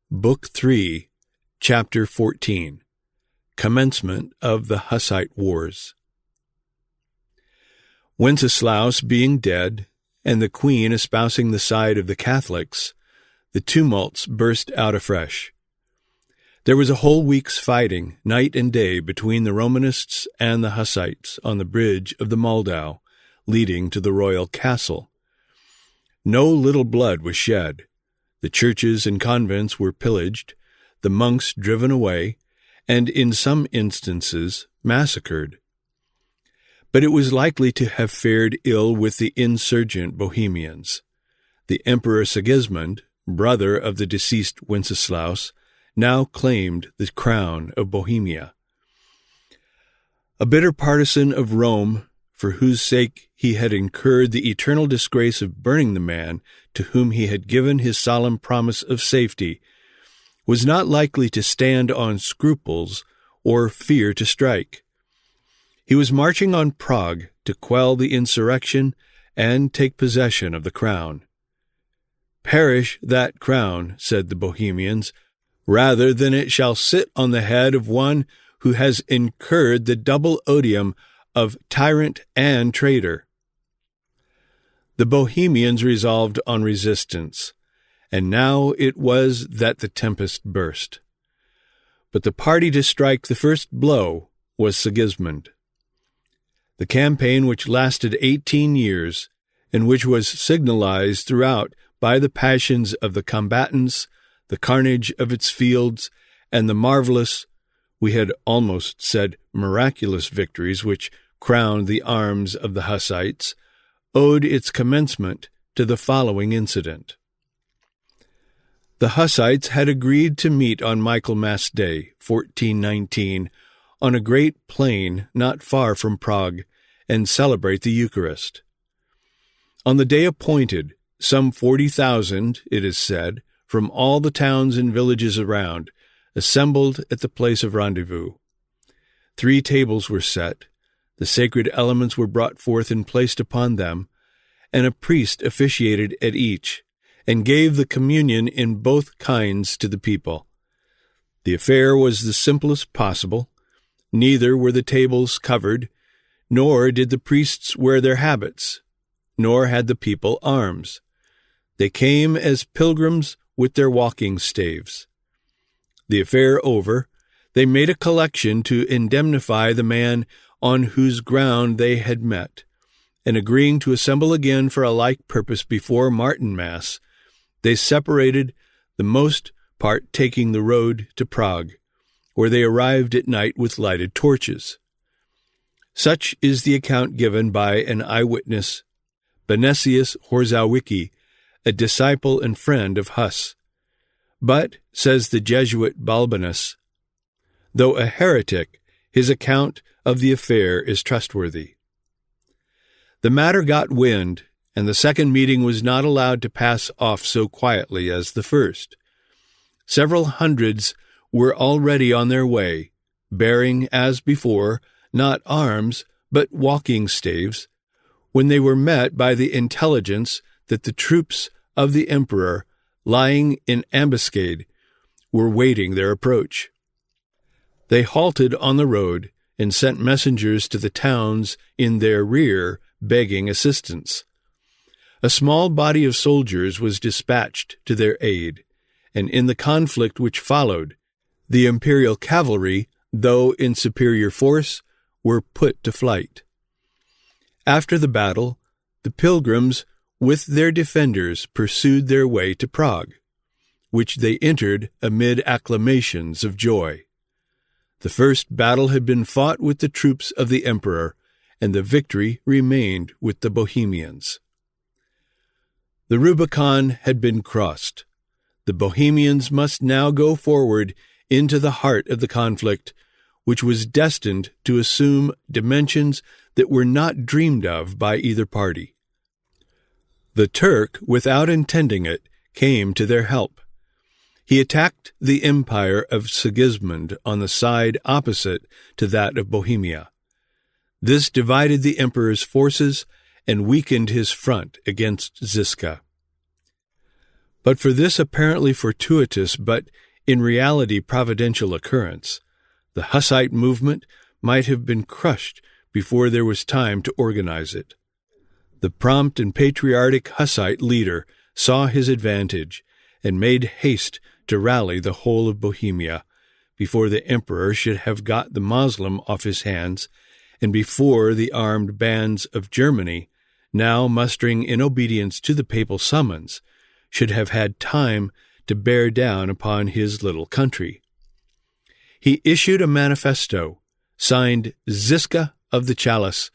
Book 3, Chapter 14, Commencement of the Hussite Wars. Wenceslaus being dead, and the Queen espousing the side of the Catholics, the tumults burst out afresh. There was a whole week's fighting, night and day, between the Romanists and the Hussites on the bridge of the Moldau, leading to the royal castle. No little blood was shed. The churches and convents were pillaged, the monks driven away, and in some instances massacred. But it was likely to have fared ill with the insurgent Bohemians. The Emperor Sigismund, brother of the deceased Wenceslaus, now claimed the crown of Bohemia. A bitter partisan of Rome, for whose sake he had incurred the eternal disgrace of burning the man to whom he had given his solemn promise of safety, was not likely to stand on scruples or fear to strike. He was marching on Prague to quell the insurrection and take possession of the crown. "Perish that crown," said the Bohemians, "rather than it shall sit on the head of one who has incurred the double odium of tyrant and traitor." The Bohemians resolved on resistance, and now it was that the tempest burst. But the party to strike the first blow was Sigismund. The campaign, which lasted 18 years, and which was signalized throughout by the passions of the combatants, the carnage of its fields, and the marvelous, we had almost said miraculous victories which crowned the arms of the Hussites, owed its commencement to the following incident. The Hussites had agreed to meet on Michaelmas Day, 1419, on a great plain not far from Prague, and celebrate the Eucharist. On the day appointed, some 40,000, it is said, from all the towns and villages around, assembled at the place of rendezvous. 3 tables were set, the sacred elements were brought forth and placed upon them, and a priest officiated at each, and gave the communion in both kinds to the people. The affair was the simplest possible. Neither were the tables covered, nor did the priests wear their habits, nor had the people arms. They came as pilgrims with their walking staves. The affair over, they made a collection to indemnify the man on whose ground they had met, and agreeing to assemble again for a like purpose before Martinmas, they separated, the most part taking the road to Prague, where they arrived at night with lighted torches. Such is the account given by an eyewitness, Benesius Horzawicki, a disciple and friend of Huss. But, says the Jesuit Balbinus, though a heretic, his account of the affair is trustworthy. The matter got wind, and the second meeting was not allowed to pass off so quietly as the first. Several hundreds were already on their way, bearing, as before, not arms, but walking staves, when they were met by the intelligence that the troops of the emperor, lying in ambuscade, were waiting their approach. They halted on the road and sent messengers to the towns in their rear, begging assistance. A small body of soldiers was dispatched to their aid, and in the conflict which followed, the imperial cavalry, though in superior force, were put to flight. After the battle, the pilgrims with their defenders pursued their way to Prague, which they entered amid acclamations of joy. The first battle had been fought with the troops of the emperor, and the victory remained with the Bohemians. The Rubicon had been crossed. The Bohemians must now go forward into the heart of the conflict, which was destined to assume dimensions that were not dreamed of by either party. The Turk, without intending it, came to their help. He attacked the empire of Sigismund on the side opposite to that of Bohemia. This divided the emperor's forces and weakened his front against Ziska. But for this apparently fortuitous but in reality providential occurrence, the Hussite movement might have been crushed before there was time to organize it. The prompt and patriotic Hussite leader saw his advantage and made haste to rally the whole of Bohemia, before the emperor should have got the Moslem off his hands, and before the armed bands of Germany, now mustering in obedience to the papal summons, should have had time to bear down upon his little country. He issued a manifesto, signed Ziska of the Chalice,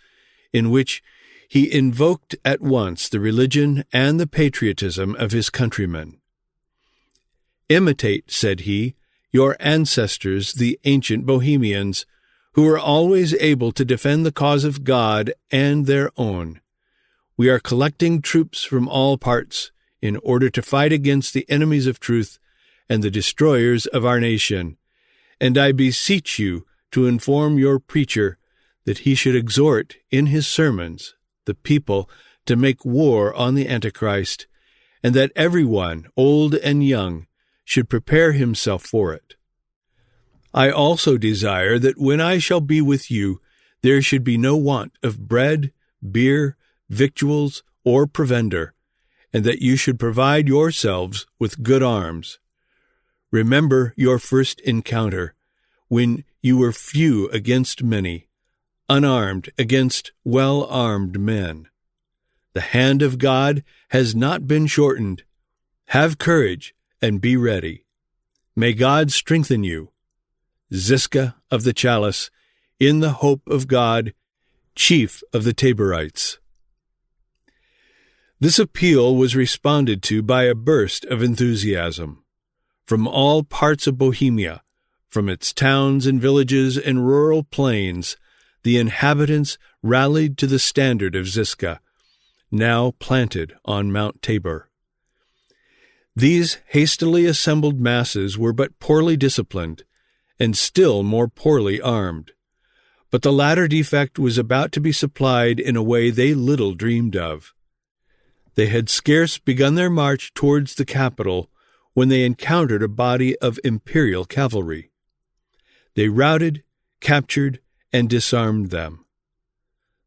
in which he invoked at once the religion and the patriotism of his countrymen. "Imitate," said he, "your ancestors, the ancient Bohemians, who were always able to defend the cause of God and their own. We are collecting troops from all parts in order to fight against the enemies of truth and the destroyers of our nation, and I beseech you to inform your preacher that he should exhort in his sermons the people to make war on the Antichrist, and that everyone, old and young, should prepare himself for it. I also desire that when I shall be with you, there should be no want of bread, beer, victuals, or provender, and that you should provide yourselves with good arms. Remember your first encounter, when you were few against many, unarmed against well-armed men. The hand of God has not been shortened. Have courage and be ready. May God strengthen you. Ziska of the Chalice, in the hope of God, chief of the Taborites." This appeal was responded to by a burst of enthusiasm. From all parts of Bohemia, from its towns and villages and rural plains, the inhabitants rallied to the standard of Ziska, now planted on Mount Tabor. These hastily assembled masses were but poorly disciplined, and still more poorly armed. But the latter defect was about to be supplied in a way they little dreamed of. They had scarce begun their march towards the capital when they encountered a body of imperial cavalry. They routed, captured, and disarmed them.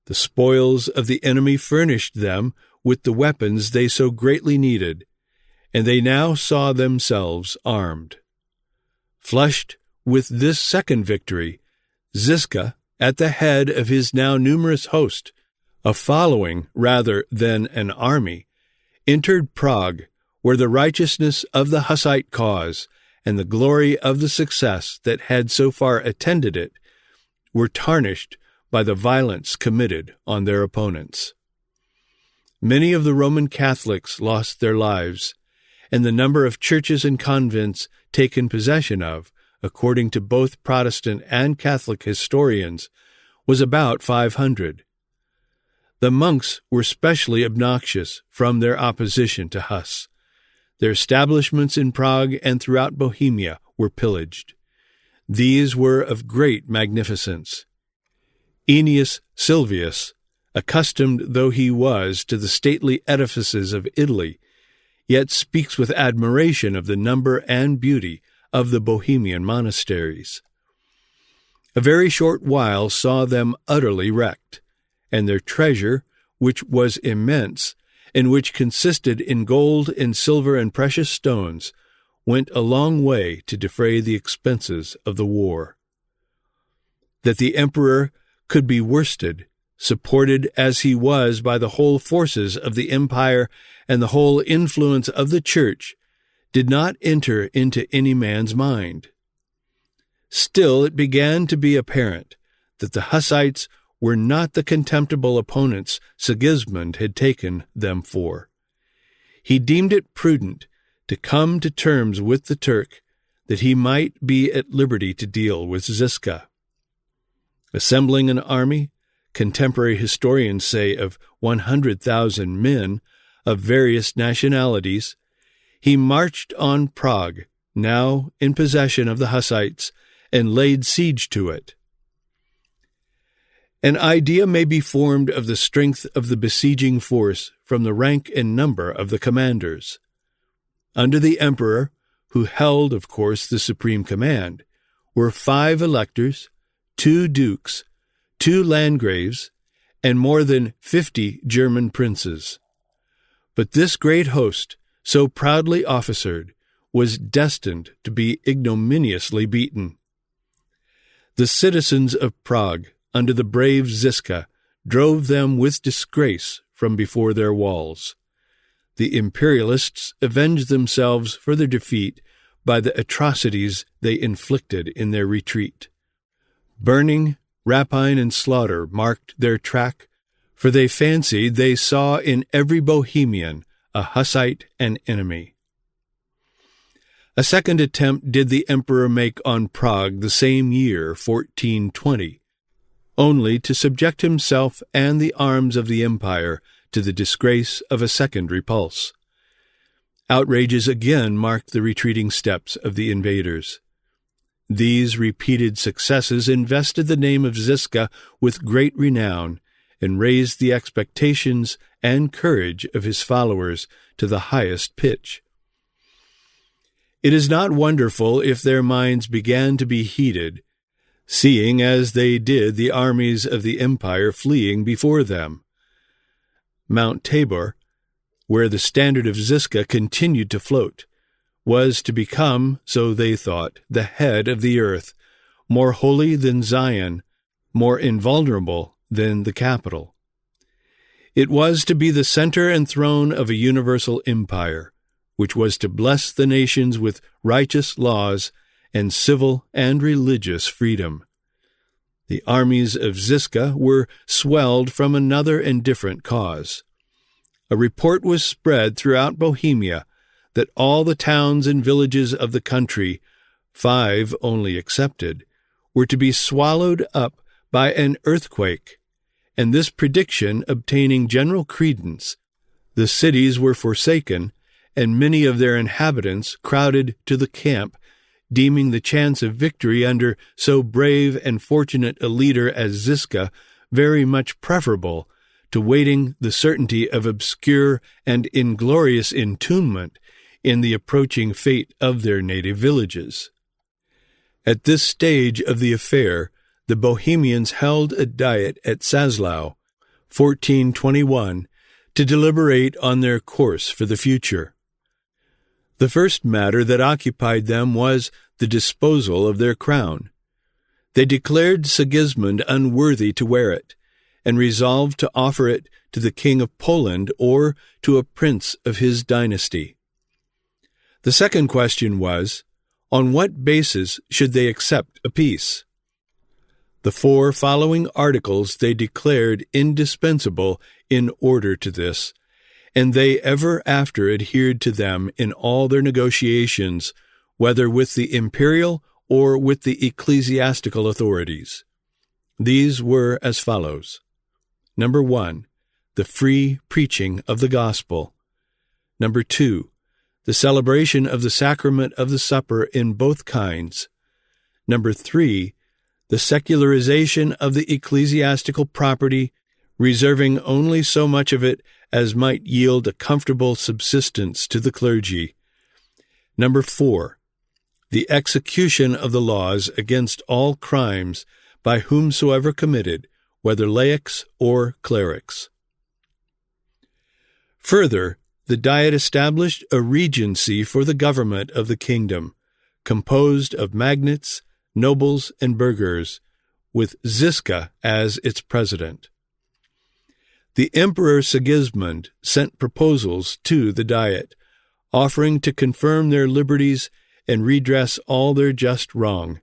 The spoils of the enemy furnished them with the weapons they so greatly needed, and they now saw themselves armed. Flushed with this second victory, Ziska, at the head of his now numerous host, a following rather than an army, entered Prague, where the righteousness of the Hussite cause and the glory of the success that had so far attended it were tarnished by the violence committed on their opponents. Many of the Roman Catholics lost their lives, and the number of churches and convents taken possession of, according to both Protestant and Catholic historians, was about 500. The monks were specially obnoxious from their opposition to Huss. Their establishments in Prague and throughout Bohemia were pillaged. These were of great magnificence. Aeneas Sylvius, accustomed though he was to the stately edifices of Italy, yet speaks with admiration of the number and beauty of the Bohemian monasteries. A very short while saw them utterly wrecked, and their treasure, which was immense, and which consisted in gold and silver and precious stones, went a long way to defray the expenses of the war. That the emperor could be worsted, supported as he was by the whole forces of the empire and the whole influence of the Church, did not enter into any man's mind. Still it began to be apparent that the Hussites were not the contemptible opponents Sigismund had taken them for. He deemed it prudent to come to terms with the Turk, that he might be at liberty to deal with Ziska. Assembling an army, contemporary historians say of 100,000 men of various nationalities, he marched on Prague, now in possession of the Hussites, and laid siege to it. An idea may be formed of the strength of the besieging force from the rank and number of the commanders. under the emperor, who held, of course, the supreme command, were 5 electors, 2 dukes, 2 landgraves, and more than 50 German princes. But this great host, so proudly officered, was destined to be ignominiously beaten. The citizens of Prague, under the brave Žižka, drove them with disgrace from before their walls. The imperialists avenged themselves for their defeat by the atrocities they inflicted in their retreat. Burning, rapine, and slaughter marked their track, for they fancied they saw in every Bohemian a Hussite and enemy. A second attempt did the emperor make on Prague the same year, 1420, only to subject himself and the arms of the empire to the disgrace of a second repulse. Outrages again marked the retreating steps of the invaders. These repeated successes invested the name of Žižka with great renown and raised the expectations and courage of his followers to the highest pitch. It is not wonderful if their minds began to be heated, seeing as they did the armies of the empire fleeing before them. Mount Tabor, where the standard of Žižka continued to float, was to become, so they thought, the head of the earth, more holy than Zion, more invulnerable than the capital. It was to be the center and throne of a universal empire, which was to bless the nations with righteous laws and civil and religious freedom. The armies of Žižka were swelled from another and different cause. A report was spread throughout Bohemia that all the towns and villages of the country, 5 only excepted, were to be swallowed up by an earthquake, and this prediction obtaining general credence, the cities were forsaken, and many of their inhabitants crowded to the camp, deeming the chance of victory under so brave and fortunate a leader as Žižka very much preferable to waiting the certainty of obscure and inglorious entombment in the approaching fate of their native villages. At this stage of the affair, the Bohemians held a diet at Čáslav, 1421, to deliberate on their course for the future. The first matter that occupied them was the disposal of their crown. They declared Sigismund unworthy to wear it, and resolved to offer it to the King of Poland or to a prince of his dynasty. The second question was, on what basis should they accept a peace? The 4 following articles they declared indispensable in order to this, and they ever after adhered to them in all their negotiations, whether with the imperial or with the ecclesiastical authorities. These were as follows. Number 1, the free preaching of the gospel. Number 2, the celebration of the sacrament of the supper in both kinds. Number 3, the secularization of the ecclesiastical property, reserving only so much of it as might yield a comfortable subsistence to the clergy. Number 4, the execution of the laws against all crimes by whomsoever committed, whether laics or clerics. Further, the Diet established a regency for the government of the kingdom, composed of magnates, nobles, and burghers, with Žižka as its president. The Emperor Sigismund sent proposals to the Diet, offering to confirm their liberties and redress all their just wrong,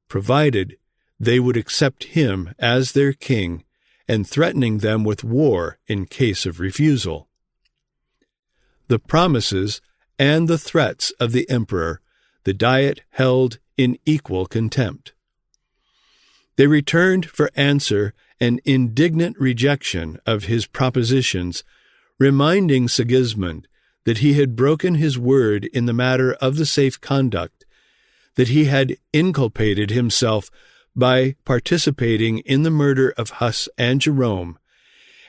provided they would accept him as their king, and threatening them with war in case of refusal. The promises and the threats of the emperor the Diet held in equal contempt. They returned for answer an indignant rejection of his propositions, reminding Sigismund that he had broken his word in the matter of the safe conduct, that he had inculpated himself by participating in the murder of Huss and Jerome,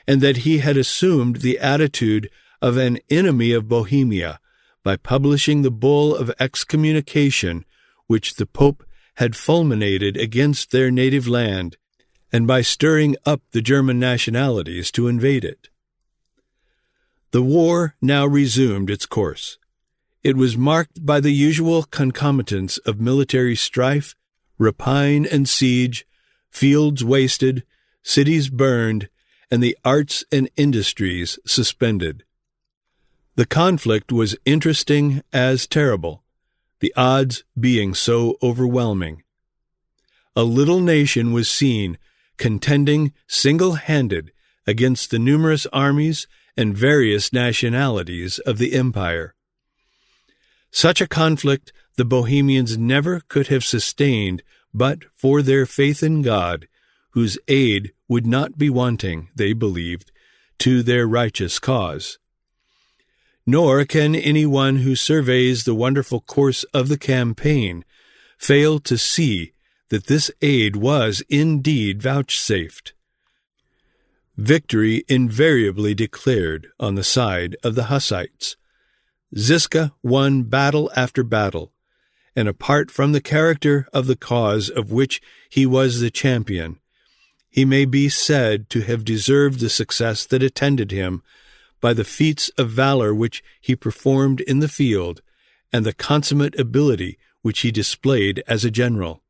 and that he had assumed the attitude of an enemy of Bohemia by publishing the bull of excommunication which the Pope had fulminated against their native land, and by stirring up the German nationalities to invade it. The war now resumed its course. It was marked by the usual concomitants of military strife, rapine and siege, fields wasted, cities burned, and the arts and industries suspended. The conflict was interesting as terrible, the odds being so overwhelming. A little nation was seen contending single-handed against the numerous armies and various nationalities of the empire. Such a conflict the Bohemians never could have sustained but for their faith in God, whose aid would not be wanting, they believed, to their righteous cause. Nor can anyone who surveys the wonderful course of the campaign fail to see that this aid was indeed vouchsafed. Victory invariably declared on the side of the Hussites. Ziska won battle after battle, and apart from the character of the cause of which he was the champion, he may be said to have deserved the success that attended him by the feats of valor which he performed in the field and the consummate ability which he displayed as a general.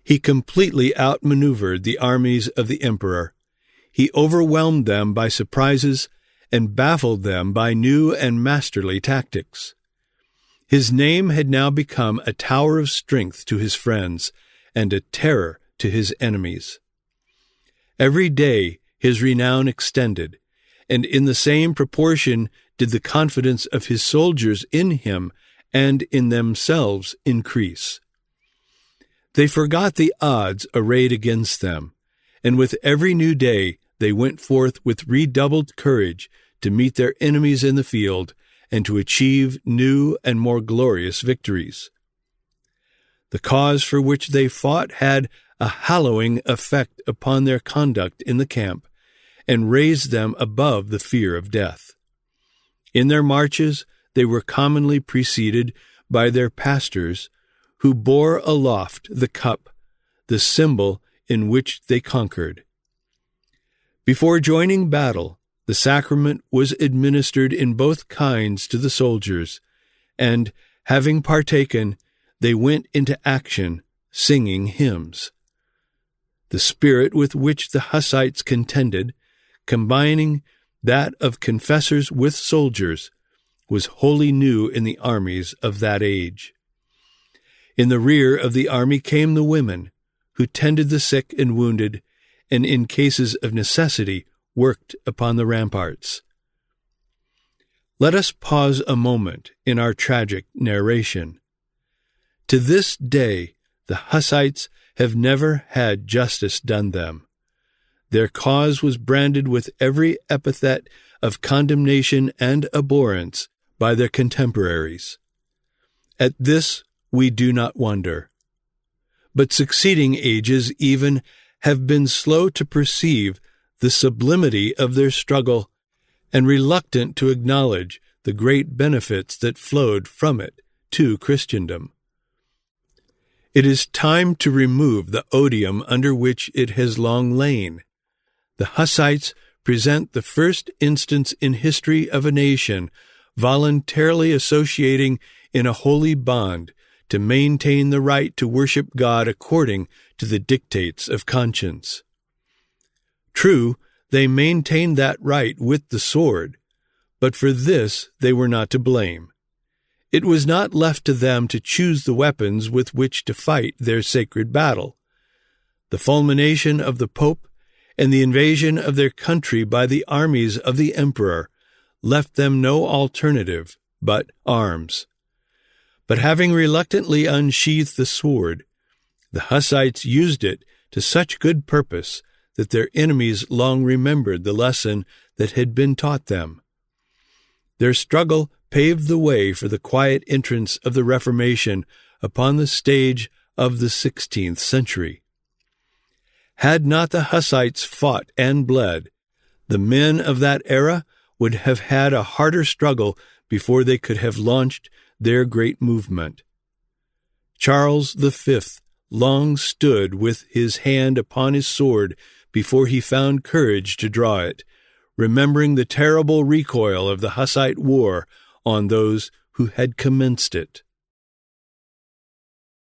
He completely outmaneuvered the armies of the emperor. He overwhelmed them by surprises and baffled them by new and masterly tactics. His name had now become a tower of strength to his friends and a terror to his enemies. Every day his renown extended, and in the same proportion did the confidence of his soldiers in him and in themselves increase. They forgot the odds arrayed against them, and with every new day they went forth with redoubled courage to meet their enemies in the field and to achieve new and more glorious victories. The cause for which they fought had a hallowing effect upon their conduct in the camp, and raised them above the fear of death. In their marches they were commonly preceded by their pastors, who bore aloft the cup, the symbol in which they conquered. Before joining battle, the sacrament was administered in both kinds to the soldiers, and, having partaken, they went into action, singing hymns. The spirit with which the Hussites contended, combining that of confessors with soldiers, was wholly new in the armies of that age. In the rear of the army came the women, who tended the sick and wounded, and in cases of necessity worked upon the ramparts. Let us pause a moment in our tragic narration. To this day, the Hussites have never had justice done them. Their cause was branded with every epithet of condemnation and abhorrence by their contemporaries. At this we do not wonder. But succeeding ages even have been slow to perceive the sublimity of their struggle and reluctant to acknowledge the great benefits that flowed from it to Christendom. It is time to remove the odium under which it has long lain. The Hussites present the first instance in history of a nation voluntarily associating in a holy bond to maintain the right to worship God according to the dictates of conscience. True, they maintained that right with the sword, but for this they were not to blame. It was not left to them to choose the weapons with which to fight their sacred battle. The fulmination of the Pope and the invasion of their country by the armies of the emperor left them no alternative but arms. But having reluctantly unsheathed the sword, the Hussites used it to such good purpose that their enemies long remembered the lesson that had been taught them. Their struggle paved the way for the quiet entrance of the Reformation upon the stage of the 16th century. Had not the Hussites fought and bled, the men of that era would have had a harder struggle before they could have launched their great movement. Charles V long stood with his hand upon his sword before he found courage to draw it, remembering the terrible recoil of the Hussite war on those who had commenced it.